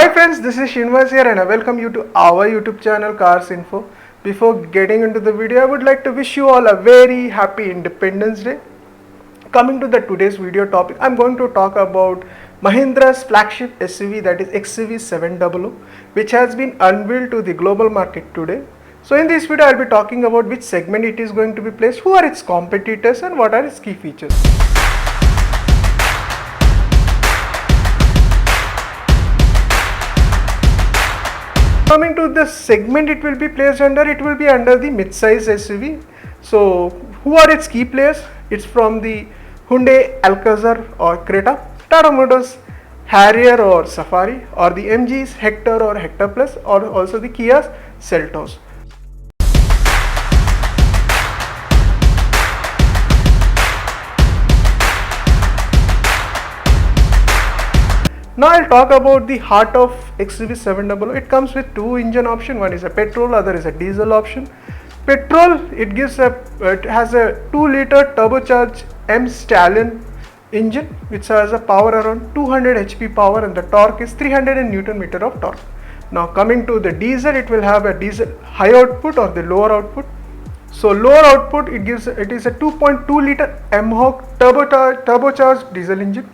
Hi friends, this is Srinivas here and I welcome you to our YouTube channel Cars Info. Before getting into the video, I would like to wish you all a very happy Independence Day. Coming to the today's video topic, I'm going to talk about Mahindra's flagship SUV, that is XUV700, which has been unveiled to the global market today. So in this video, I'll be talking about which segment it is going to be placed, who are its competitors and what are its key features. Coming to the segment it will be placed under, it will be under the mid-size SUV. So who are its key players? It's from the Hyundai Alcazar or Creta, Tata Motors Harrier or Safari, or the MG's Hector or Hector Plus, or also the Kia's Seltos. Now I'll talk about the heart of XUV700. It comes with two engine option. One is a petrol, other is a diesel option. Petrol, it has a 2-liter turbocharged M Stallion engine, which has a power around 200 HP power, and the torque is 300 Newton meter of torque. Now coming to the diesel, it will have a diesel high output or the lower output. So lower output, it is a 2.2 liter M-Hawk turbocharged diesel engine.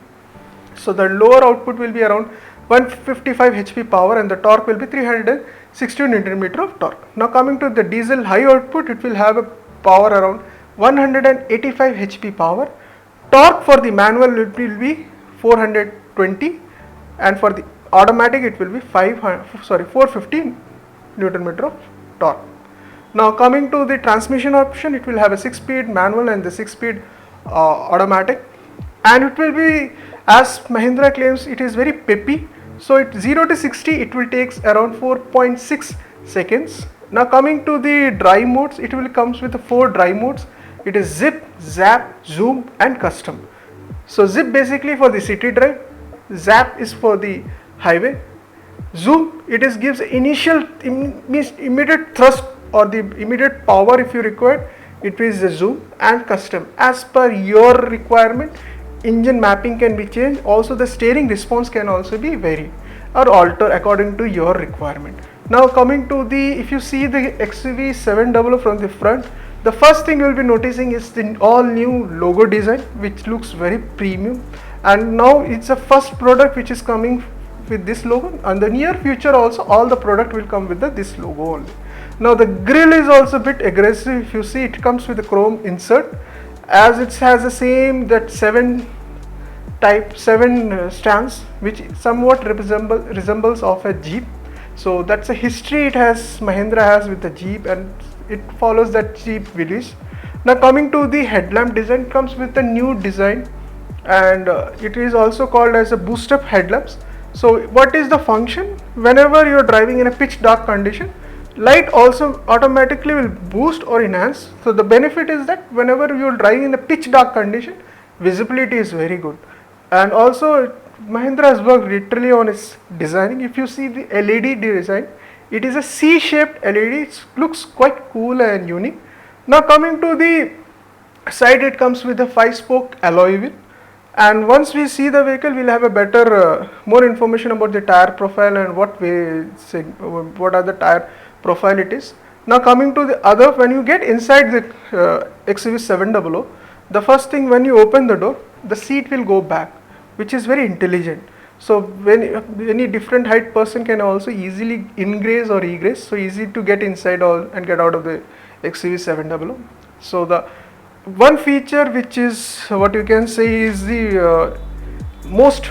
So the lower output will be around 155 HP power and the torque will be 360 Newton meter of torque. Now coming to the diesel high output, it will have a power around 185 HP power. Torque for the manual will be 420 and for the automatic it will be 450 Newton meter of torque. Now coming to the transmission option, it will have a 6-speed manual and the 6-speed automatic, and it will be, as Mahindra claims, it is very peppy. So 0 to 60 it will take around 4.6 seconds. Now coming to the drive modes, it will comes with the 4 drive modes. It is zip, zap, zoom and custom. So zip basically for the city drive, zap is for the highway, zoom gives initial immediate thrust or the immediate power if you require, it is the zoom, and custom as per your requirement. Engine mapping can be changed, also the steering response can also be varied or altered according to your requirement. Now coming to the, if you see the XUV700 from the front, the first thing you will be noticing is the all new logo design, which looks very premium, and now it's the first product which is coming with this logo, and the near future also all the product will come with this logo only. Now the grille is also a bit aggressive. If you see, it comes with a chrome insert, as it has the same that 7 stance, which somewhat resembles of a Jeep. So that's a history it has, Mahindra has with the Jeep, and it follows that Jeep village. Now coming to the headlamp design, it comes with a new design, and it is also called as a boost up headlamps. So what is the function? Whenever you are driving in a pitch dark condition, light also automatically will boost or enhance. So the benefit is that whenever you are driving in a pitch dark condition, visibility is very good. And also Mahindra has worked literally on its designing. If you see the LED design, it is a C-shaped LED. It looks quite cool and unique. Now coming to the side, it comes with a 5-spoke alloy wheel, and once we see the vehicle, we'll have a better more information about the tire profile and what are the tire profile it is. Now coming to the other, when you get inside the XUV700, the first thing, when you open the door, the seat will go back, which is very intelligent. So when any different height person can also easily ingress or egress, so easy to get inside and get out of the XUV700. So the one feature which is what you can say is the most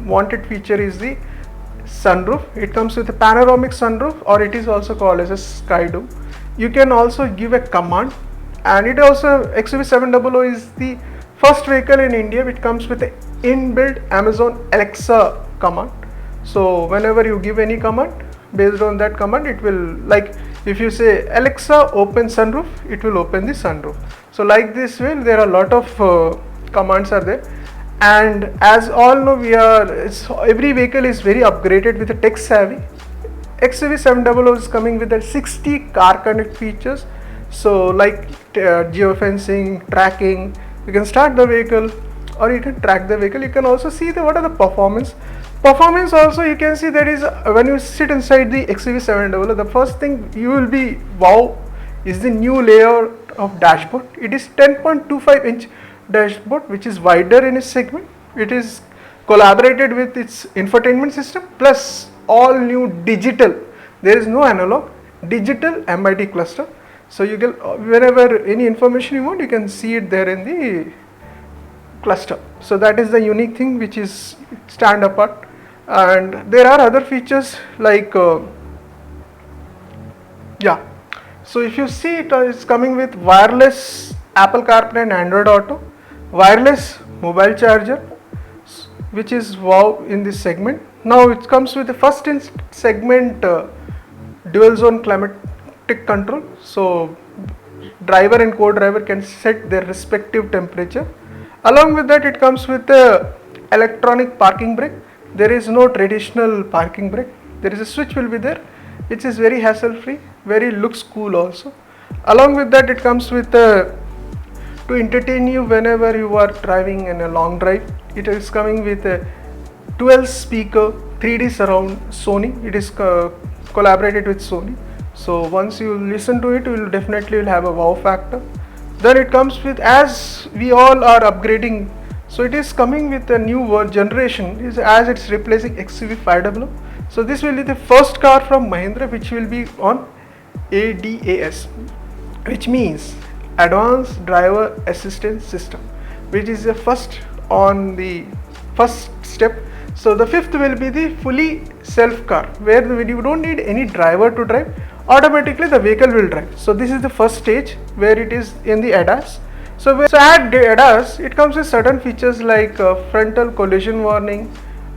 wanted feature is the sunroof. It comes with a panoramic sunroof, or it is also called as a sky dome. You can also give a command, and it also, XUV700 is the first vehicle in India which comes with an inbuilt Amazon Alexa command. So whenever you give any command, based on that command, it will, like if you say Alexa open sunroof, it will open the sunroof. So like this way, there are a lot of commands are there. And as all know, every vehicle is very upgraded with a tech savvy. XUV700 is coming with a 60 car connect features. So like geofencing, tracking, you can start the vehicle or you can track the vehicle. You can also see what are the performance Performance also, you can see there is when you sit inside the XUV700, the first thing you will be wow is the new layer of dashboard. It is 10.25 inch dashboard, which is wider in its segment. It is collaborated with its infotainment system plus all new digital. There is no analog, digital MIT cluster. So you can whenever any information you want, you can see it there in the cluster. So that is the unique thing which is stand apart. And there are other features like so if you see, it is coming with wireless Apple CarPlay and Android Auto, wireless mobile charger, which is wow in this segment. Now it comes with the first in segment dual zone climatic control, so driver and co-driver can set their respective temperature. Along with that, it comes with the electronic parking brake. There is no traditional parking brake. There is a switch will be there, which is very hassle free, very looks cool also. Along with that, it comes with to entertain you whenever you are driving in a long drive. It is coming with a 12 speaker 3D surround Sony. It is collaborated with Sony. So once you listen to it, you will definitely will have a wow factor. Then it comes with, as we all are upgrading, so it is coming with a new generation, is as it's replacing XUV500. So this will be the first car from Mahindra which will be on ADAS, which means Advanced Driver Assistance System, which is the first on the first step. So the fifth will be the fully self car, where you don't need any driver to drive, automatically the vehicle will drive. So this is the first stage where it is in the ADAS. So at the ADAS, it comes with certain features like frontal collision warning,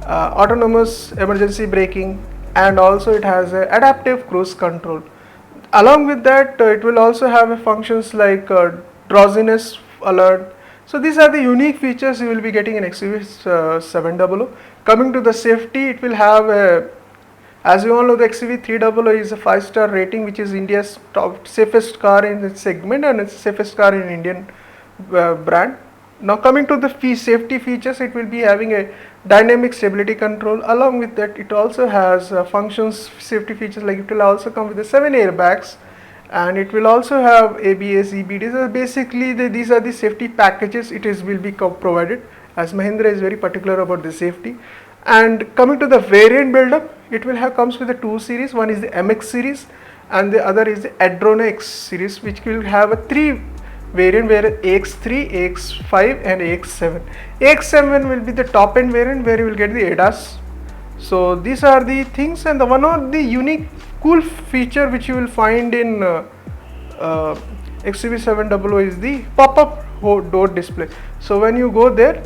autonomous emergency braking, and also it has adaptive cruise control. Along with that, it will also have functions like drowsiness alert. So these are the unique features you will be getting in XUV700. Coming to the safety, it will have as you all know, the XUV300 is a 5-star rating, which is India's top safest car in its segment, and it's the safest car in Indian brand. Now coming to the safety features, it will be having a dynamic stability control. Along with that, it also has functions, safety features like it will also come with the 7 airbags, and it will also have ABS, EBD. So basically these are the safety packages it is will be provided, as Mahindra is very particular about the safety. And coming to the variant buildup, it will have comes with the 2 series. One is the MX series and the other is the Adrona X series, which will have a 3 variant, where AX3, AX5 and AX7. AX7 will be the top end variant where you will get the ADAS. So these are the things, and the one of the unique cool feature which you will find in XUV700 is the pop-up door display. So when you go there,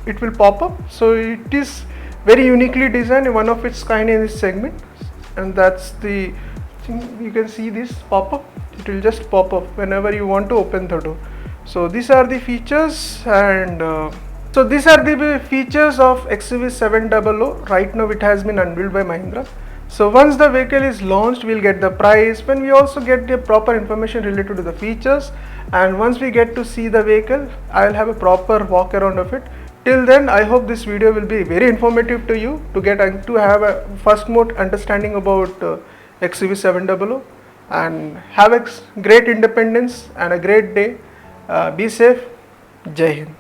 it will pop up. So it is very uniquely designed, one of its kind in this segment, and that's the thing. You can see this pop up, it will just pop up whenever you want to open the door. So these are the features, and so these are the features of XUV700. Right now it has been unveiled by Mahindra. So once the vehicle is launched, we'll get the price, when we also get the proper information related to the features, and once we get to see the vehicle, I'll have a proper walk around of it. Till then, I hope this video will be very informative to you, to get to have a first more understanding about XUV700, and have a great independence and a great day. Be safe. Jai Hind.